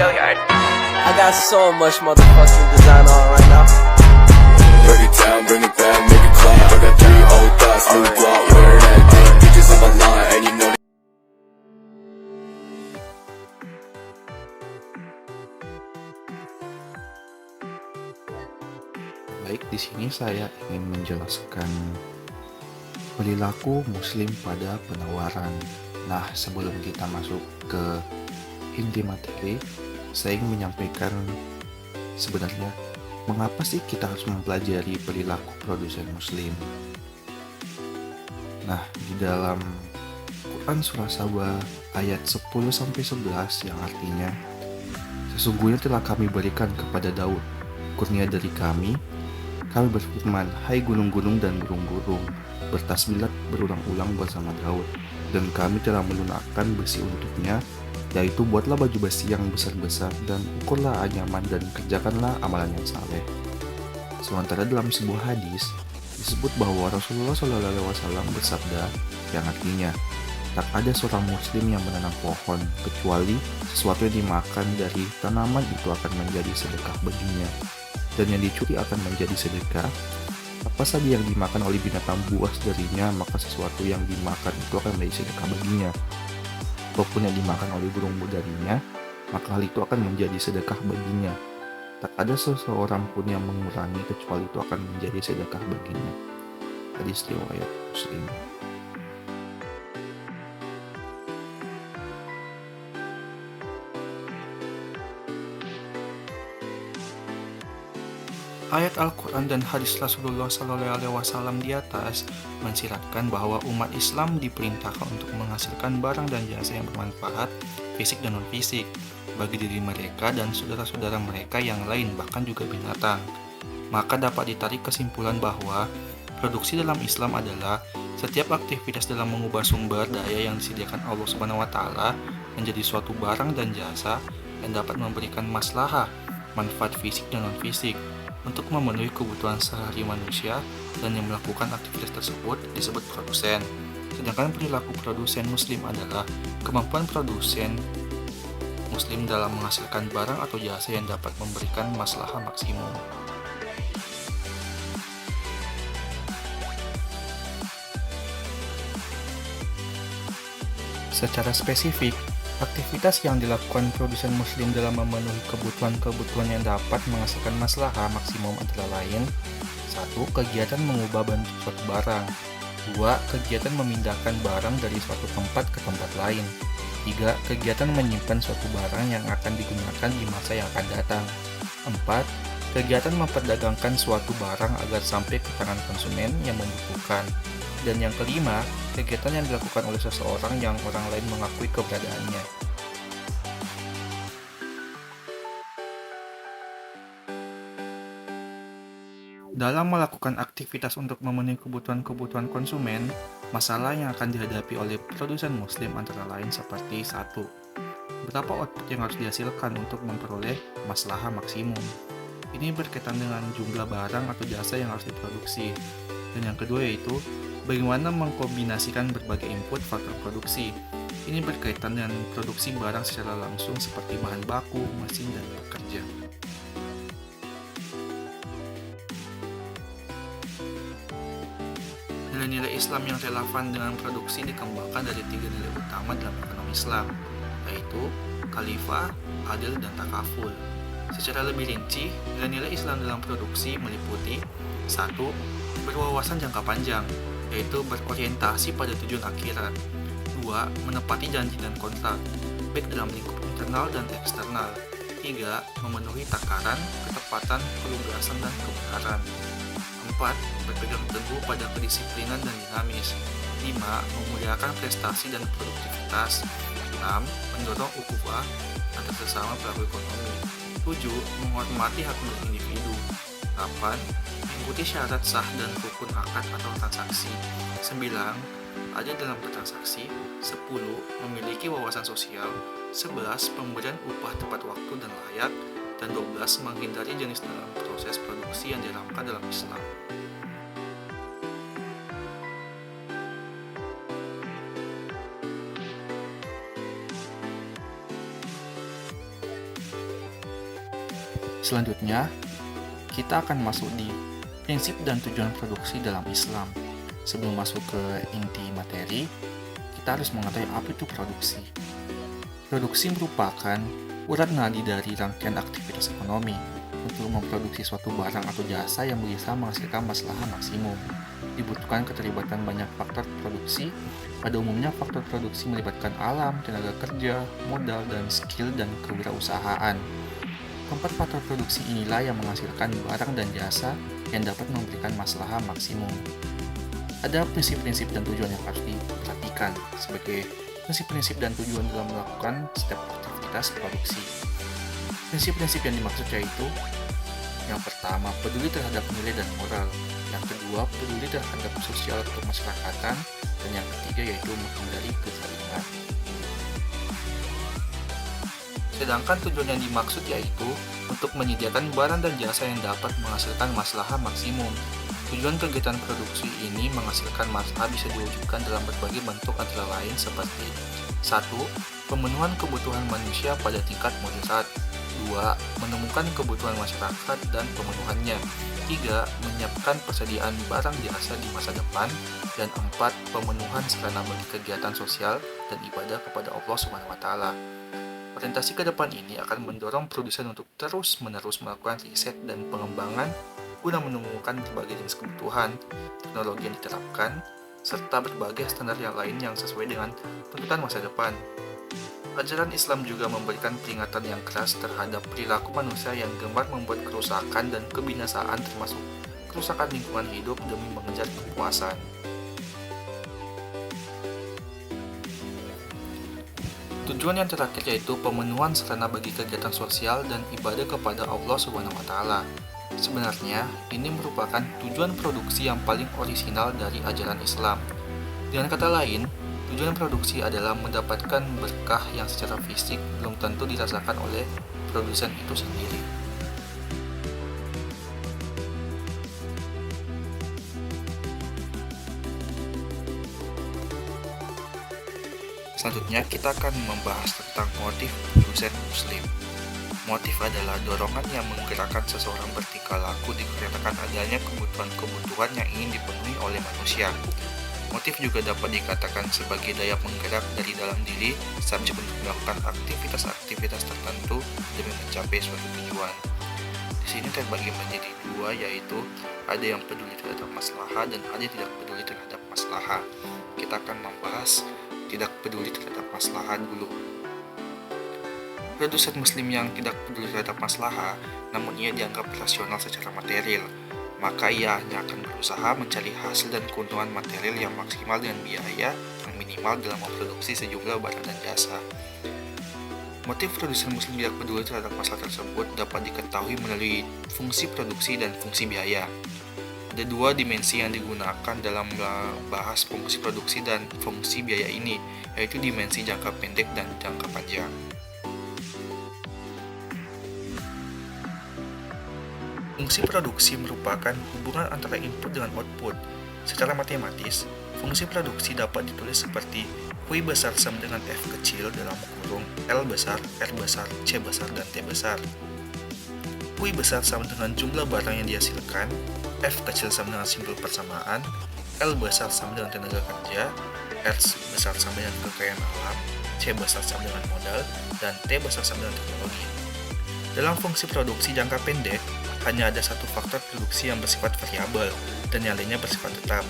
I got so much motherfucking design on right now. Break it down, bring it back, make it clap. I got 3 old thoughts, new block, where that day. Bitches on my line, and you know. Baik, di sini saya ingin menjelaskan perilaku Muslim pada penawaran. Nah, sebelum kita masuk ke inti materi, saya ingin menyampaikan sebenarnya mengapa sih kita harus mempelajari perilaku produsen Muslim. Nah, di dalam Quran surah Saba ayat 10-11 yang artinya, sesungguhnya telah kami berikan kepada Daud kurnia dari kami berfirman, hai gunung-gunung dan burung-burung, bertasbihlah berulang-ulang bersama Daud, dan kami telah melunakkan besi untuknya, yaitu buatlah baju besi yang besar-besar dan ukurlah anyaman dan kerjakanlah amalan yang saleh. Sementara dalam sebuah hadis disebut bahwa Rasulullah SAW bersabda yang artinya, tak ada seorang Muslim yang menanam pohon kecuali sesuatu yang dimakan dari tanaman itu akan menjadi sedekah baginya, dan yang dicuri akan menjadi sedekah. Apa saja yang dimakan oleh binatang buas darinya, maka sesuatu yang dimakan itu akan menjadi sedekah baginya. Apapun yang dimakan oleh burung darinya, maka hal itu akan menjadi sedekah baginya. Tak ada seseorang pun yang mengurangi kecuali itu akan menjadi sedekah baginya. Hadis riwayat Muslim. Ayat Al-Quran dan hadis Rasulullah SAW di atas mensiratkan bahwa umat Islam diperintahkan untuk menghasilkan barang dan jasa yang bermanfaat, fisik dan non-fisik, bagi diri mereka dan saudara-saudara mereka yang lain, bahkan juga binatang. Maka dapat ditarik kesimpulan bahwa produksi dalam Islam adalah setiap aktivitas dalam mengubah sumber daya yang disediakan Allah SWT menjadi suatu barang dan jasa yang dapat memberikan maslahah, manfaat fisik dan non-fisik, untuk memenuhi kebutuhan sehari manusia, dan yang melakukan aktivitas tersebut disebut produsen. Sedangkan perilaku produsen Muslim adalah kemampuan produsen Muslim dalam menghasilkan barang atau jasa yang dapat memberikan maslahah maksimum. Secara spesifik, aktivitas yang dilakukan produsen Muslim dalam memenuhi kebutuhan-kebutuhan yang dapat menghasilkan maslahah maksimum antara lain: 1. Kegiatan mengubah bentuk suatu barang. 2. Kegiatan memindahkan barang dari suatu tempat ke tempat lain. 3. Kegiatan menyimpan suatu barang yang akan digunakan di masa yang akan datang. 4. Kegiatan memperdagangkan suatu barang agar sampai ke tangan konsumen yang membutuhkan. Dan yang kelima, kegiatan yang dilakukan oleh seseorang yang orang lain mengakui keberadaannya. Dalam melakukan aktivitas untuk memenuhi kebutuhan-kebutuhan konsumen, masalah yang akan dihadapi oleh produsen Muslim antara lain seperti 1. Berapa output yang harus dihasilkan untuk memperoleh maslahah maksimum? Ini berkaitan dengan jumlah barang atau jasa yang harus diproduksi. Dan yang kedua yaitu, bagaimana mengkombinasikan berbagai input faktor produksi. Ini berkaitan dengan produksi barang secara langsung seperti bahan baku, mesin, dan pekerja. Nilai-nilai Islam yang relevan dengan produksi dikembangkan dari 3 nilai utama dalam ekonomi Islam, yaitu khalifah, adil, dan takaful. Secara lebih rinci, nilai-nilai Islam dalam produksi meliputi 1. Berwawasan jangka panjang, yaitu berorientasi pada tujuan akhirat. 2. Menepati janji dan kontrak, baik dalam lingkup internal dan eksternal. 3. Memenuhi takaran, ketepatan, kelugasan, dan kebenaran. 4. Berpegang teguh pada kedisiplinan dan dinamis. 5. Memuliakan prestasi dan produktivitas. 6. Mendorong ukhuwah antar sesama pelaku ekonomi. 7. Menghormati hak milik individu. 8. Mengikuti syarat sah dan rukun akad atau transaksi. 9. Adil dalam bertransaksi. 10. Memiliki wawasan sosial. 11. Pemberian upah tepat waktu dan layak. Dan 12. Menghindari jenis dalam proses produksi yang diharamkan dalam Islam. Selanjutnya, kita akan masuk di prinsip dan tujuan produksi dalam Islam. Sebelum masuk ke inti materi, kita harus mengetahui apa itu produksi. Produksi merupakan urat nadi dari rangkaian aktivitas ekonomi untuk memproduksi suatu barang atau jasa yang bisa menghasilkan maslahat maksimum. Dibutuhkan keterlibatan banyak faktor produksi. Pada umumnya, faktor produksi melibatkan alam, tenaga kerja, modal, dan skill dan kewirausahaan. Keempat faktor produksi inilah yang menghasilkan barang dan jasa yang dapat memberikan maslahat maksimum. Ada prinsip-prinsip dan tujuan yang harus diperhatikan sebagai prinsip-prinsip dan tujuan dalam melakukan setiap aktivitas produksi. Prinsip-prinsip yang dimaksud yaitu yang pertama, peduli terhadap nilai dan moral. Yang kedua, peduli terhadap sosial kemasyarakatan. Dan yang ketiga yaitu menghindari kezaliman. Sedangkan tujuan yang dimaksud yaitu untuk menyediakan barang dan jasa yang dapat menghasilkan maslahat maksimum. Tujuan kegiatan produksi ini menghasilkan maslahat bisa diwujudkan dalam berbagai bentuk antara lain seperti 1. Pemenuhan kebutuhan manusia pada tingkat moderat. 2. Menemukan kebutuhan masyarakat dan pemenuhannya. 3. Menyiapkan persediaan barang jasa di masa depan. Dan 4. Pemenuhan sarana bagi kegiatan sosial dan ibadah kepada Allah SWT. Orientasi ke depan ini akan mendorong produsen untuk terus-menerus melakukan riset dan pengembangan guna menemukan berbagai jenis kebutuhan, teknologi yang diterapkan, serta berbagai standar yang lain yang sesuai dengan tuntutan masa depan. Ajaran Islam juga memberikan peringatan yang keras terhadap perilaku manusia yang gemar membuat kerusakan dan kebinasaan termasuk kerusakan lingkungan hidup demi mengejar kepuasan. Tujuan yang terakhir yaitu pemenuhan sarana bagi kegiatan sosial dan ibadah kepada Allah SWT. Sebenarnya, ini merupakan tujuan produksi yang paling orisinal dari ajaran Islam. Dengan kata lain, tujuan produksi adalah mendapatkan berkah yang secara fisik belum tentu dirasakan oleh produsen itu sendiri. Selanjutnya, kita akan membahas tentang motif produsen muslim. Motif adalah dorongan yang menggerakkan seseorang bertingkah laku dikarenakan adanya kebutuhan-kebutuhan yang ingin dipenuhi oleh manusia. Motif juga dapat dikatakan sebagai daya penggerak dari dalam diri subjek untuk melakukan aktivitas-aktivitas tertentu demi mencapai suatu tujuan. Di sini terbagi menjadi dua, yaitu ada yang peduli terhadap maslahah dan ada yang tidak peduli terhadap maslahah. Kita akan membahas tidak peduli terhadap maslahah dulu. Produsen muslim yang tidak peduli terhadap maslahah, namun ia dianggap rasional secara material, maka ia hanya akan berusaha mencari hasil dan keuntungan material yang maksimal dengan biaya yang minimal dalam memproduksi sejumlah barang dan jasa. Motif produsen muslim tidak peduli terhadap masalah tersebut dapat diketahui melalui fungsi produksi dan fungsi biaya. Ada dua dimensi yang digunakan dalam membahas fungsi produksi dan fungsi biaya ini, yaitu dimensi jangka pendek dan jangka panjang. Fungsi produksi merupakan hubungan antara input dengan output. Secara matematis, fungsi produksi dapat ditulis seperti V besar sama dengan F kecil dalam kurung L besar, R besar, C besar, dan T besar. V besar sama dengan jumlah barang yang dihasilkan, F kecil sama dengan simbol persamaan, L besar sama dengan tenaga kerja, R besar sama dengan kekayaan alam, C besar sama dengan modal, dan T besar sama dengan teknologi. Dalam fungsi produksi jangka pendek, hanya ada satu faktor produksi yang bersifat variabel, dan yang lainnya bersifat tetap.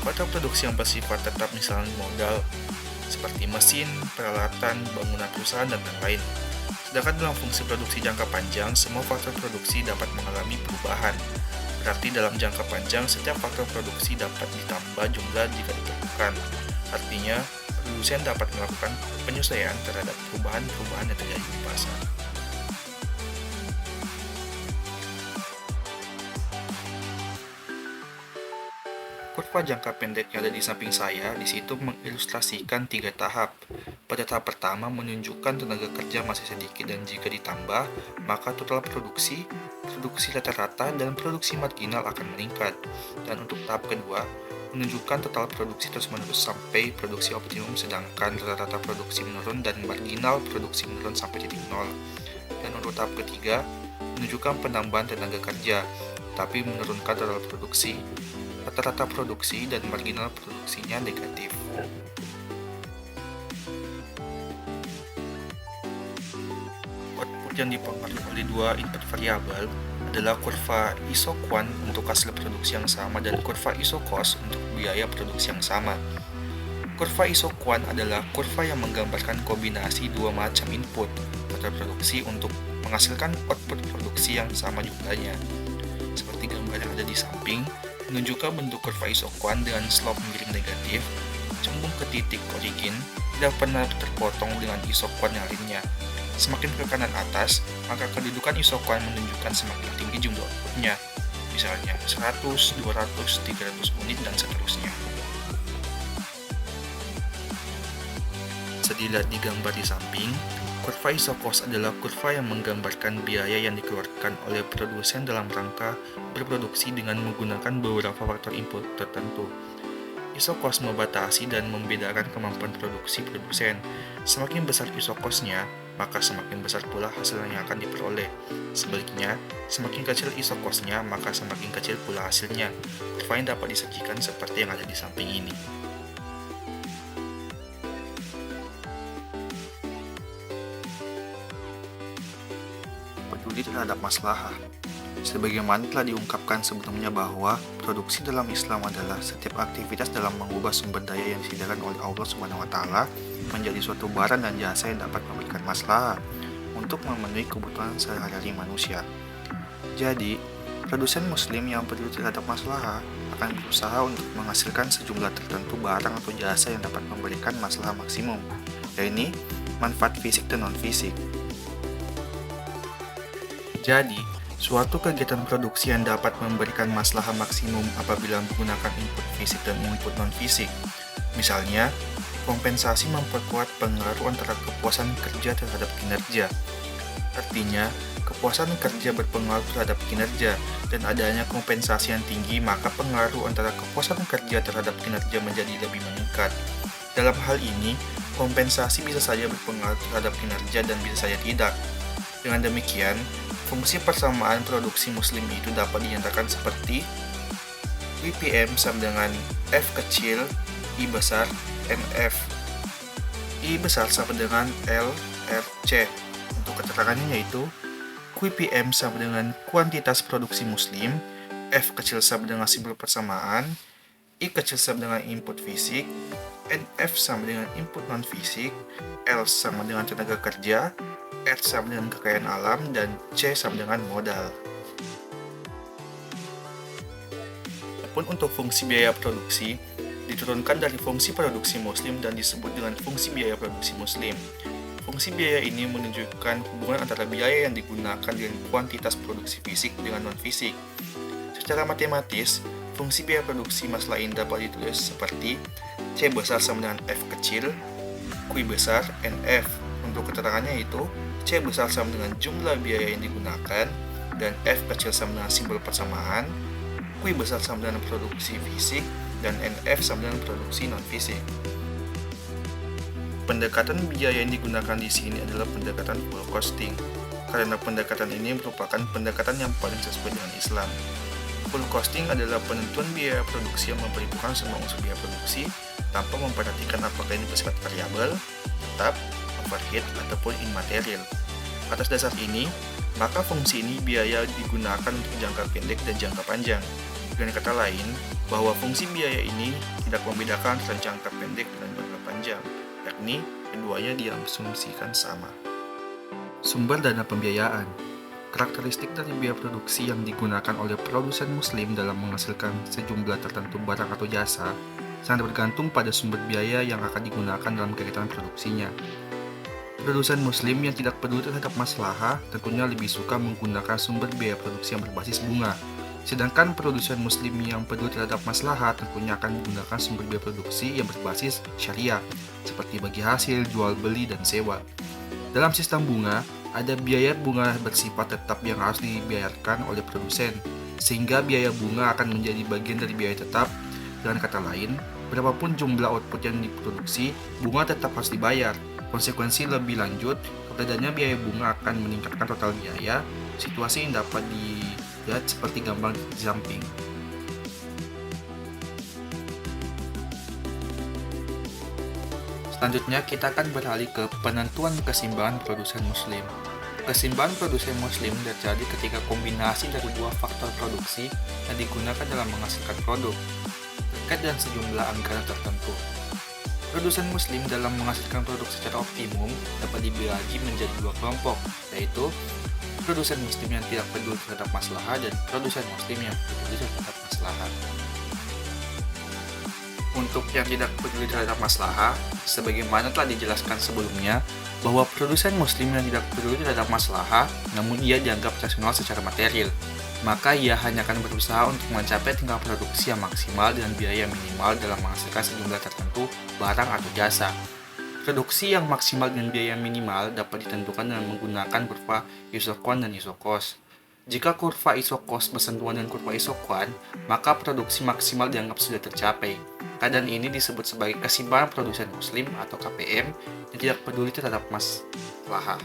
Faktor produksi yang bersifat tetap misalnya modal, seperti mesin, peralatan, bangunan perusahaan, dan lain-lain. Sedangkan dalam fungsi produksi jangka panjang, semua faktor produksi dapat mengalami perubahan. Berarti dalam jangka panjang, setiap faktor produksi dapat ditambah jumlah jika diperlukan. Artinya, produsen dapat melakukan penyesuaian terhadap perubahan-perubahan yang terjadi di pasar. Kurva jangka pendek yang ada di samping saya di situ mengilustrasikan 3 tahap. Pada tahap pertama menunjukkan tenaga kerja masih sedikit dan jika ditambah, maka total produksi rata-rata dan produksi marginal akan meningkat. Dan untuk tahap kedua, menunjukkan total produksi terus-menerus sampai produksi optimum sedangkan rata-rata produksi menurun dan marginal produksi menurun sampai titik nol. Dan untuk tahap ketiga, menunjukkan penambahan tenaga kerja, tapi menurunkan total produksi. Rata-rata produksi dan marginal produksinya negatif. Output yang dipengaruhi oleh dua input variabel adalah kurva isoquant untuk hasil produksi yang sama dan kurva isocos untuk biaya produksi yang sama. Kurva isoquant adalah kurva yang menggambarkan kombinasi dua macam input atau produksi untuk menghasilkan output produksi yang sama jumlahnya. Seperti gambar yang ada di samping, menunjukkan bentuk kurva isoquant dengan slope miring negatif, cembung ke titik origin, tidak pernah terpotong dengan isoquant yang lainnya. Semakin ke kanan atas, maka kedudukan isoquant menunjukkan semakin tinggi jumlah outputnya, misalnya 100, 200, 300 unit, dan seterusnya. Dilihat di gambar di samping, kurva isocos adalah kurva yang menggambarkan biaya yang dikeluarkan oleh produsen dalam rangka berproduksi dengan menggunakan beberapa faktor input tertentu. Isocos membatasi dan membedakan kemampuan produksi produsen. Semakin besar isocosnya, maka semakin besar pula hasil yang akan diperoleh. Sebaliknya, semakin kecil isocosnya, maka semakin kecil pula hasilnya. Kurva yang dapat disajikan seperti yang ada di samping ini. Peduli terhadap maslahah. Sebagaimana telah diungkapkan sebelumnya bahwa produksi dalam Islam adalah setiap aktivitas dalam mengubah sumber daya yang disediakan oleh Allah SWT menjadi suatu barang dan jasa yang dapat memberikan maslahah untuk memenuhi kebutuhan sehari-hari manusia. Jadi, produsen muslim yang peduli terhadap maslahah akan berusaha untuk menghasilkan sejumlah tertentu barang atau jasa yang dapat memberikan maslahah maksimum, yaitu manfaat fisik dan non-fisik. Jadi, suatu kegiatan produksi yang dapat memberikan maslahah maksimum apabila menggunakan input fisik dan input non-fisik. Misalnya, kompensasi memperkuat pengaruh antara kepuasan kerja terhadap kinerja. Artinya, kepuasan kerja berpengaruh terhadap kinerja, dan adanya kompensasi yang tinggi, maka pengaruh antara kepuasan kerja terhadap kinerja menjadi lebih meningkat. Dalam hal ini, kompensasi bisa saja berpengaruh terhadap kinerja dan bisa saja tidak. Dengan demikian, fungsi persamaan produksi muslim itu dapat dinyatakan seperti QPM sama dengan F kecil I besar NF. I besar sama dengan L RC. Untuk keterangannya yaitu QPM sama dengan kuantitas produksi muslim, F kecil sama dengan simbol persamaan, I kecil sama dengan input fisik, NF sama dengan input non-fisik, L sama dengan tenaga kerja, R sama dengan kekayaan alam, dan C sama dengan modal. Adapun untuk fungsi biaya produksi, diturunkan dari fungsi produksi muslim dan disebut dengan fungsi biaya produksi muslim. Fungsi biaya ini menunjukkan hubungan antara biaya yang digunakan dengan kuantitas produksi fisik dengan non-fisik. Secara matematis, fungsi biaya produksi masalah ini dapat ditulis seperti C besar sama dengan F kecil, Q besar NF. Untuk keterangannya itu, C besar sama dengan jumlah biaya yang digunakan, dan F kecil sama dengan simbol persamaan, Q besar sama dengan produksi fisik, dan NF sama dengan produksi non-fisik. Pendekatan biaya yang digunakan di sini adalah pendekatan full costing, karena pendekatan ini merupakan pendekatan yang paling sesuai dengan Islam. Full costing adalah penentuan biaya produksi yang memperhitungkan semua unsur biaya produksi tanpa memperhatikan apakah ini bersifat variabel, tetap, overhead, ataupun immaterial. Atas dasar ini, maka fungsi ini biaya digunakan untuk jangka pendek dan jangka panjang. Dengan kata lain, bahwa fungsi biaya ini tidak membedakan antara jangka pendek dan jangka panjang, yakni keduanya diasumsikan sama. Sumber dana pembiayaan. Karakteristik dari biaya produksi yang digunakan oleh produsen muslim dalam menghasilkan sejumlah tertentu barang atau jasa sangat bergantung pada sumber biaya yang akan digunakan dalam kegiatan produksinya. Produsen muslim yang tidak peduli terhadap maslahah tentunya lebih suka menggunakan sumber biaya produksi yang berbasis bunga. Sedangkan produsen muslim yang peduli terhadap maslahah tentunya akan menggunakan sumber biaya produksi yang berbasis syariah, seperti bagi hasil, jual beli, dan sewa. Dalam sistem bunga, ada biaya bunga bersifat tetap yang harus dibayarkan oleh produsen, sehingga biaya bunga akan menjadi bagian dari biaya tetap. Dengan kata lain, berapapun jumlah output yang diproduksi, bunga tetap harus dibayar. Konsekuensi lebih lanjut, keberadaannya biaya bunga akan meningkatkan total biaya, situasi yang dapat dilihat seperti gambar di samping. Selanjutnya kita akan beralih ke penentuan keseimbangan produsen muslim. Keseimbangan produsen muslim terjadi ketika kombinasi dari dua faktor produksi yang digunakan dalam menghasilkan produk, terkait dengan sejumlah anggaran tertentu. Produsen muslim dalam menghasilkan produk secara optimum dapat dibagi menjadi dua kelompok, yaitu produsen muslim yang tidak peduli terhadap maslahat dan produsen muslim yang peduli terhadap maslahat. Untuk yang tidak peduli terhadap maslahat, sebagaimana telah dijelaskan sebelumnya, bahwa produsen muslim yang tidak peduli terhadap maslahat, namun ia dianggap rasional secara material, maka ia hanya akan berusaha untuk mencapai tingkat produksi yang maksimal dengan biaya minimal dalam menghasilkan sejumlah tertentu barang atau jasa. Produksi yang maksimal dengan biaya minimal dapat ditentukan dengan menggunakan kurva isokon dan isokos. Jika kurva isokos bersentuhan dengan kurva isokuan, maka produksi maksimal dianggap sudah tercapai. Keadaan ini disebut sebagai keseimbangan produsen muslim atau KPM yang tidak peduli terhadap maslahat.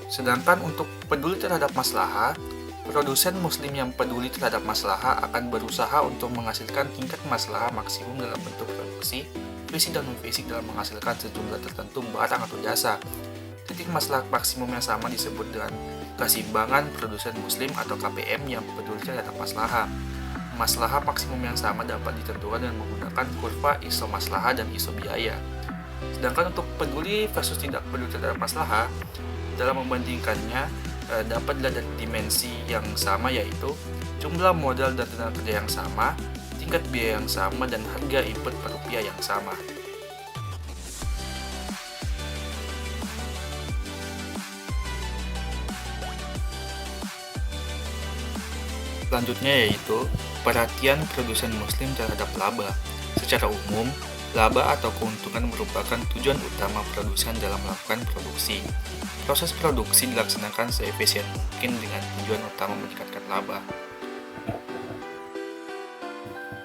Sedangkan untuk peduli terhadap maslahat, produsen muslim yang peduli terhadap maslahat akan berusaha untuk menghasilkan tingkat maslahat maksimum dalam bentuk produksi, fisik dan non-fisik dalam menghasilkan sejumlah tertentu barang atau jasa. Titik maslahat maksimum yang sama disebut dengan keseimbangan produsen muslim atau KPM yang peduli terhadap maslahat. Maslahat maksimum yang sama dapat ditentukan dengan menggunakan kurva iso maslahat dan iso biaya. Sedangkan untuk peduli versus tidak peduli terhadap maslahat, dalam membandingkannya dapat dilihat dari dimensi yang sama, yaitu jumlah modal dan tenaga kerja yang sama, tingkat biaya yang sama, dan harga input per rupiah yang sama. Selanjutnya yaitu perhatian produsen muslim terhadap laba. Secara umum, laba atau keuntungan merupakan tujuan utama produsen dalam melakukan produksi. Proses produksi dilaksanakan seefisien mungkin dengan tujuan utama meningkatkan laba.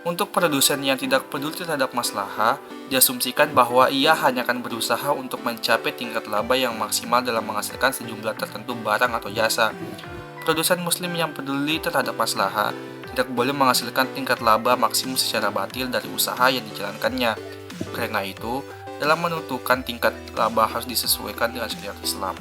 Untuk produsen yang tidak peduli terhadap maslahat, diasumsikan bahwa ia hanya akan berusaha untuk mencapai tingkat laba yang maksimal dalam menghasilkan sejumlah tertentu barang atau jasa. Produsen muslim yang peduli terhadap maslahat tidak boleh menghasilkan tingkat laba maksimum secara batil dari usaha yang dijalankannya. Karena itu, dalam menentukan tingkat laba harus disesuaikan dengan syariat Islam.